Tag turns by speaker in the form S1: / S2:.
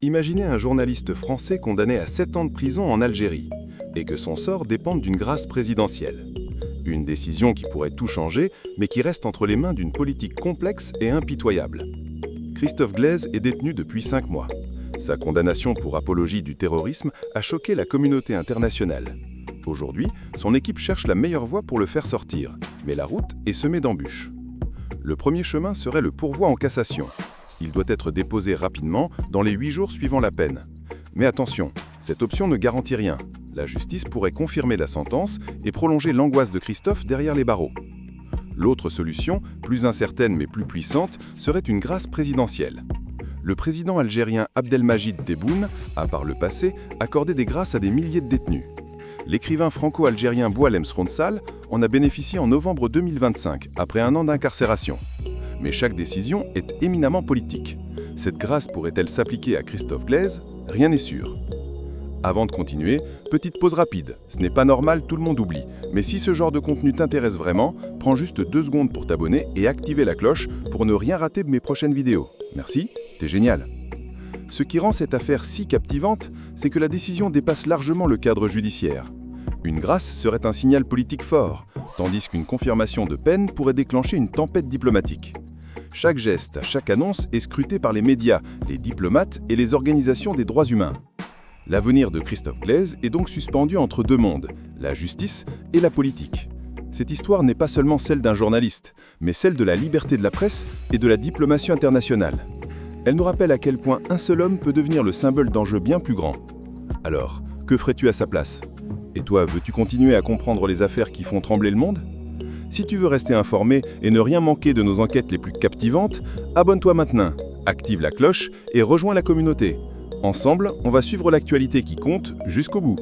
S1: Imaginez un journaliste français condamné à 7 ans de prison en Algérie, et que son sort dépende d'une grâce présidentielle. Une décision qui pourrait tout changer, mais qui reste entre les mains d'une politique complexe et impitoyable. Christophe Glaise est détenu depuis 5 mois. Sa condamnation pour apologie du terrorisme a choqué la communauté internationale. Aujourd'hui, son équipe cherche la meilleure voie pour le faire sortir, mais la route est semée d'embûches. Le premier chemin serait le pourvoi en cassation. Il doit être déposé rapidement, dans les 8 jours suivant la peine. Mais attention, cette option ne garantit rien. La justice pourrait confirmer la sentence et prolonger l'angoisse de Christophe derrière les barreaux. L'autre solution, plus incertaine mais plus puissante, serait une grâce présidentielle. Le président algérien Abdelmajid Tebboune a par le passé accordé des grâces à des milliers de détenus. L'écrivain franco-algérien Boualem Sronsal en a bénéficié en novembre 2025, après 1 an d'incarcération. Mais chaque décision est éminemment politique. Cette grâce pourrait-elle s'appliquer à Christophe Glaise? Rien n'est sûr. Avant de continuer, petite pause rapide. Ce n'est pas normal, tout le monde oublie. Mais si ce genre de contenu t'intéresse vraiment, prends juste 2 secondes pour t'abonner et activer la cloche pour ne rien rater de mes prochaines vidéos. Merci, t'es génial. Ce qui rend cette affaire si captivante, c'est que la décision dépasse largement le cadre judiciaire. Une grâce serait un signal politique fort, tandis qu'une confirmation de peine pourrait déclencher une tempête diplomatique. Chaque geste, chaque annonce est scruté par les médias, les diplomates et les organisations des droits humains. L'avenir de Christophe Glaise est donc suspendu entre 2 mondes, la justice et la politique. Cette histoire n'est pas seulement celle d'un journaliste, mais celle de la liberté de la presse et de la diplomatie internationale. Elle nous rappelle à quel point un seul homme peut devenir le symbole d'enjeux bien plus grands. Alors, que ferais-tu à sa place? Et toi, veux-tu continuer à comprendre les affaires qui font trembler le monde? Si tu veux rester informé et ne rien manquer de nos enquêtes les plus captivantes, abonne-toi maintenant, active la cloche et rejoins la communauté. Ensemble, on va suivre l'actualité qui compte jusqu'au bout.